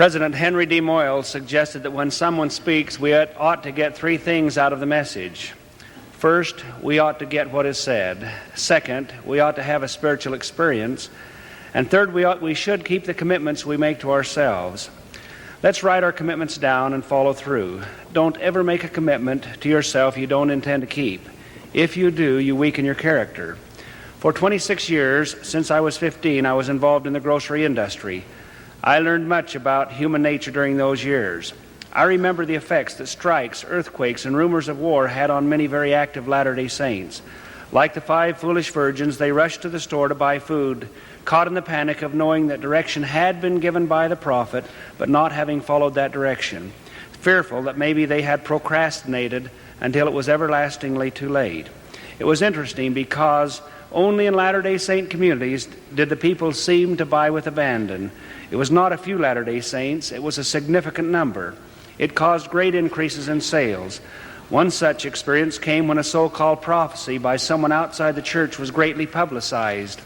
President Henry D. Moyle suggested that when someone speaks, we ought to get three things out of the message. First, we ought to get what is said. Second, we ought to have a spiritual experience. And third, we should keep the commitments we make to ourselves. Let's write our commitments down and follow through. Don't ever make a commitment to yourself you don't intend to keep. If you do, you weaken your character. For 26 years, since I was 15, I was involved in the grocery industry. I learned much about human nature during those years. I remember the effects that strikes, earthquakes, and rumors of war had on many very active Latter-day Saints. Like the 5 foolish virgins, they rushed to the store to buy food, caught in the panic of knowing that direction had been given by the prophet, but not having followed that direction, fearful that maybe they had procrastinated until it was everlastingly too late. It was interesting because only in Latter-day Saint communities did the people seem to buy with abandon. It was not a few Latter-day Saints, it was a significant number. It caused great increases in sales. One such experience came when a so-called prophecy by someone outside the church was greatly publicized.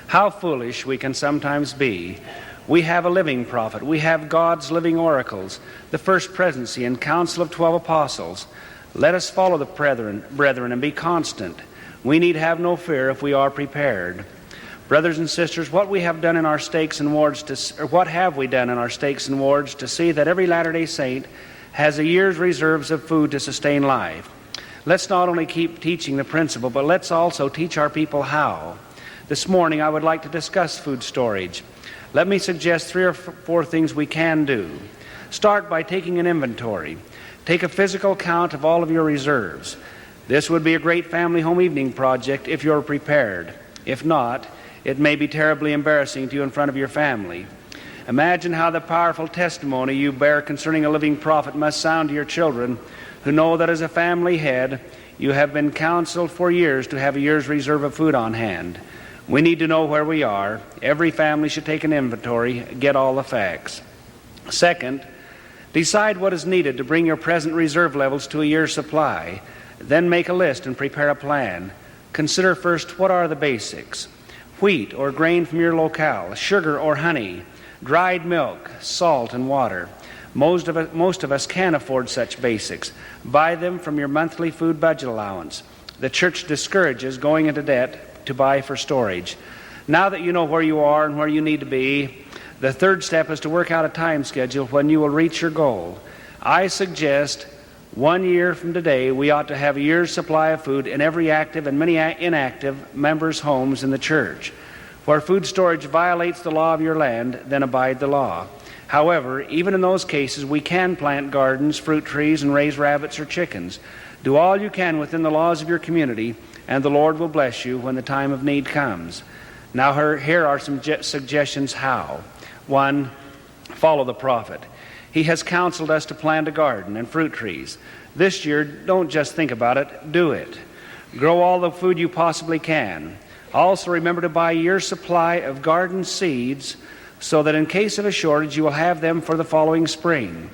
How foolish we can sometimes be. We have a living prophet. We have God's living oracles, the first presidency and council of 12 apostles. Let us follow the brethren and be constant. We need have no fear if we are prepared. Brothers and sisters, what have we done in our stakes and wards to see that every Latter-day Saint has a year's reserves of food to sustain life? Let's not only keep teaching the principle, but let's also teach our people how. This morning I would like to discuss food storage. Let me suggest 3 or 4 things we can do. Start by taking an inventory. Take a physical count of all of your reserves. This would be a great family home evening project if you're prepared. If not, it may be terribly embarrassing to you in front of your family. Imagine how the powerful testimony you bear concerning a living prophet must sound to your children, who know that as a family head, you have been counseled for years to have a year's reserve of food on hand. We need to know where we are. Every family should take an inventory, get all the facts. Second, decide what is needed to bring your present reserve levels to a year's supply. Then make a list and prepare a plan. Consider first, what are the basics? Wheat or grain from your locale, sugar or honey, dried milk, salt and water. Most of us can afford such basics. Buy them from your monthly food budget allowance. The church discourages going into debt to buy for storage. Now that you know where you are and where you need to be, the third step is to work out a time schedule when you will reach your goal. I suggest 1 year from today, we ought to have a year's supply of food in every active and many inactive members' homes in the church. Where food storage violates the law of your land, then abide the law. However, even in those cases, we can plant gardens, fruit trees, and raise rabbits or chickens. Do all you can within the laws of your community, and the Lord will bless you when the time of need comes. Now here are some suggestions how. 1, follow the prophet. He has counseled us to plant a garden and fruit trees. This year, don't just think about it, do it. Grow all the food you possibly can. Also remember to buy your supply of garden seeds so that in case of a shortage, you will have them for the following spring.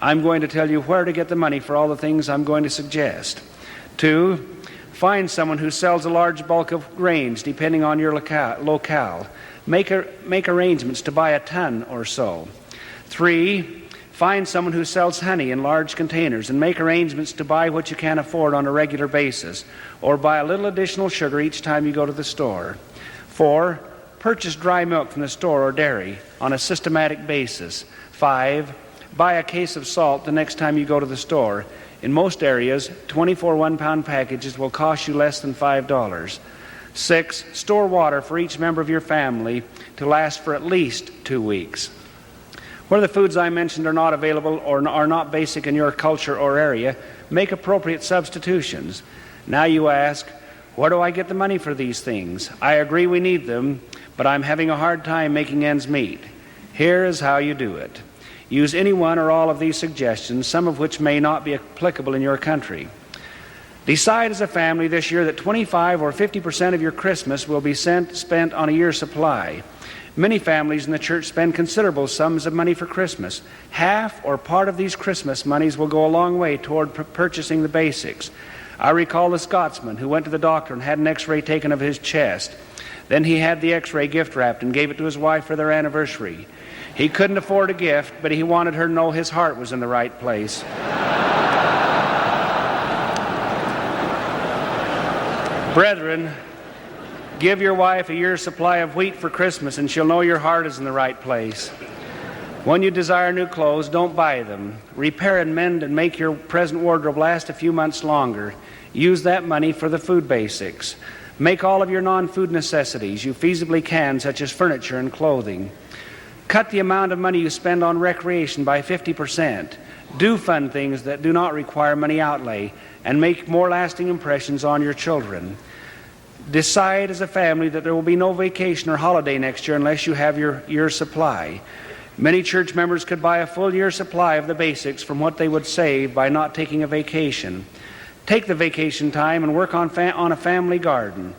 I'm going to tell you where to get the money for all the things I'm going to suggest. 2, find someone who sells a large bulk of grains depending on your locale. Make arrangements to buy a ton or so. 3, find someone who sells honey in large containers and make arrangements to buy what you can afford on a regular basis, or buy a little additional sugar each time you go to the store. 4, purchase dry milk from the store or dairy on a systematic basis. 5, buy a case of salt the next time you go to the store. In most areas, 24 one-pound packages will cost you less than $5. 6, store water for each member of your family to last for at least 2 weeks. Where the foods I mentioned are not available or are not basic in your culture or area, make appropriate substitutions. Now you ask, where do I get the money for these things? I agree we need them, but I'm having a hard time making ends meet. Here is how you do it. Use any one or all of these suggestions, some of which may not be applicable in your country. Decide as a family this year that 25 or 50% of your Christmas will be spent on a year's supply. Many families in the church spend considerable sums of money for Christmas. Half or part of these Christmas monies will go a long way toward purchasing the basics. I recall the Scotsman who went to the doctor and had an x-ray taken of his chest. Then he had the x-ray gift wrapped and gave it to his wife for their anniversary. He couldn't afford a gift, but he wanted her to know his heart was in the right place. Brethren, give your wife a year's supply of wheat for Christmas, and she'll know your heart is in the right place. When you desire new clothes, don't buy them. Repair and mend and make your present wardrobe last a few months longer. Use that money for the food basics. Make all of your non-food necessities you feasibly can, such as furniture and clothing. Cut the amount of money you spend on recreation by 50%. Do fun things that do not require money outlay, and make more lasting impressions on your children. Decide as a family that there will be no vacation or holiday next year unless you have your year's supply. Many church members could buy a full year's supply of the basics from what they would save by not taking a vacation. Take the vacation time and work on a family garden.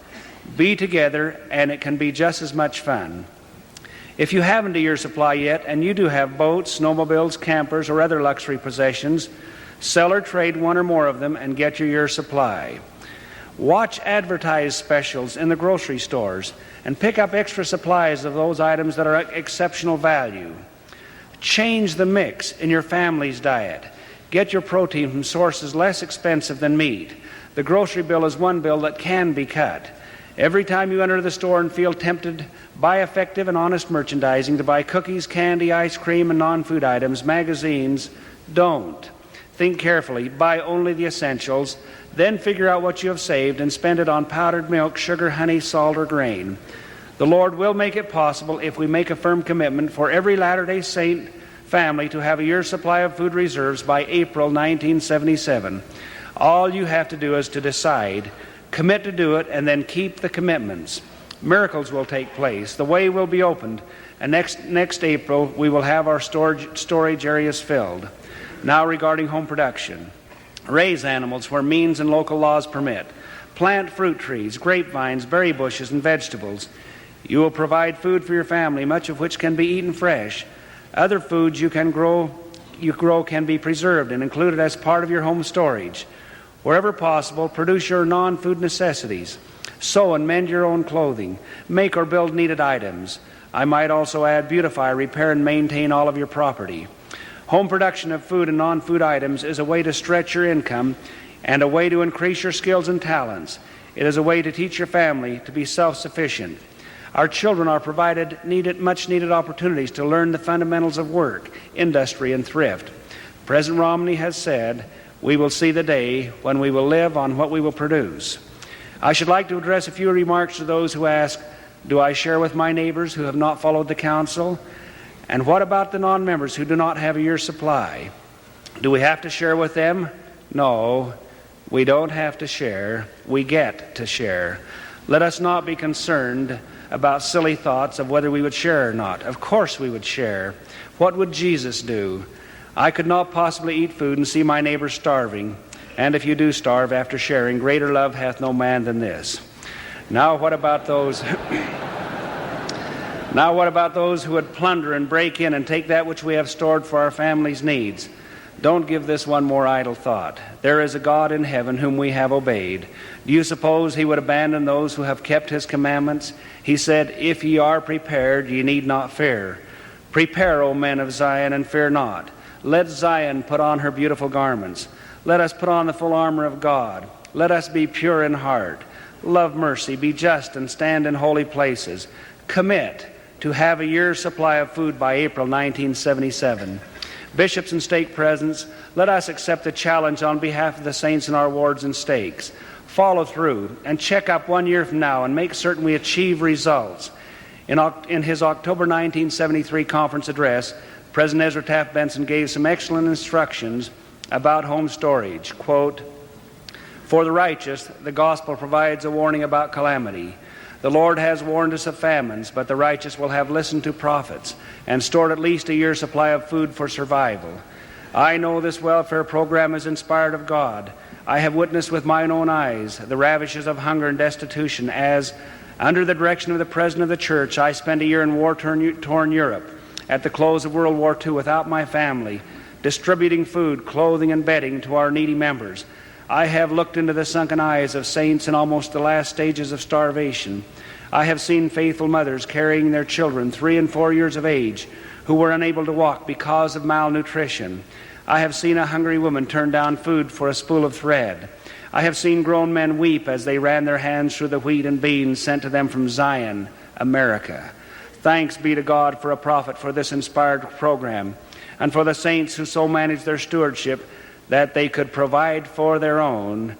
Be together, and it can be just as much fun. If you haven't a year's supply yet, and you do have boats, snowmobiles, campers, or other luxury possessions, sell or trade one or more of them and get your year's supply. Watch advertised specials in the grocery stores and pick up extra supplies of those items that are exceptional value. Change the mix in your family's diet. Get your protein from sources less expensive than meat. The grocery bill is one bill that can be cut. Every time you enter the store and feel tempted, buy effective and honest merchandising to buy cookies, candy, ice cream, and non-food items, magazines. Don't. Think carefully. Buy only the essentials. Then figure out what you have saved and spend it on powdered milk, sugar, honey, salt, or grain. The Lord will make it possible if we make a firm commitment for every Latter-day Saint family to have a year's supply of food reserves by April 1977. All you have to do is to decide, commit to do it, and then keep the commitments. Miracles will take place. The way will be opened, and next April we will have our storage areas filled. Now regarding home production. Raise animals where means and local laws permit. Plant fruit trees, grapevines, berry bushes, and vegetables. You will provide food for your family, much of which can be eaten fresh. Other foods you grow can be preserved and included as part of your home storage. Wherever possible, produce your non-food necessities. Sew and mend your own clothing. Make or build needed items. I might also add, beautify, repair, and maintain all of your property. Home production of food and non-food items is a way to stretch your income and a way to increase your skills and talents. It is a way to teach your family to be self-sufficient. Our children are provided much-needed opportunities to learn the fundamentals of work, industry, and thrift. President Romney has said, "We will see the day when we will live on what we will produce." I should like to address a few remarks to those who ask, do I share with my neighbors who have not followed the counsel? And what about the non-members who do not have a year's supply? Do we have to share with them? No, we don't have to share. We get to share. Let us not be concerned about silly thoughts of whether we would share or not. Of course we would share. What would Jesus do? I could not possibly eat food and see my neighbor starving. And if you do starve after sharing, greater love hath no man than this. Now what about those... Now what about those who would plunder and break in and take that which we have stored for our family's needs? Don't give this one more idle thought. There is a God in heaven whom we have obeyed. Do you suppose he would abandon those who have kept his commandments? He said, "If ye are prepared, ye need not fear. Prepare, O men of Zion, and fear not. Let Zion put on her beautiful garments. Let us put on the full armor of God. Let us be pure in heart. Love mercy, be just, and stand in holy places. Commit to have a year's supply of food by April 1977. Bishops and stake presidents, let us accept the challenge on behalf of the saints in our wards and stakes. Follow through and check up 1 year from now and make certain we achieve results. In his October 1973 conference address, President Ezra Taft Benson gave some excellent instructions about home storage. Quote, "For the righteous, the gospel provides a warning about calamity. The Lord has warned us of famines, but the righteous will have listened to prophets and stored at least a year's supply of food for survival. I know this welfare program is inspired of God. I have witnessed with mine own eyes the ravages of hunger and destitution as, under the direction of the President of the Church, I spent a year in war-torn Europe at the close of World War II without my family, distributing food, clothing, and bedding to our needy members. I have looked into the sunken eyes of saints in almost the last stages of starvation. I have seen faithful mothers carrying their children 3 and 4 years of age who were unable to walk because of malnutrition. I have seen a hungry woman turn down food for a spool of thread. I have seen grown men weep as they ran their hands through the wheat and beans sent to them from Zion, America. Thanks be to God for a prophet for this inspired program, and for the saints who so managed their stewardship that they could provide for their own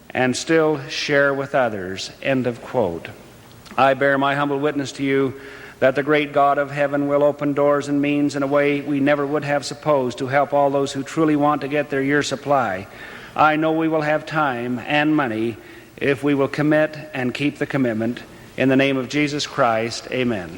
and still share with others. End of quote. I bear my humble witness to you that the great God of heaven will open doors and means in a way we never would have supposed to help all those who truly want to get their year's supply. I know we will have time and money if we will commit and keep the commitment. In the name of Jesus Christ, amen.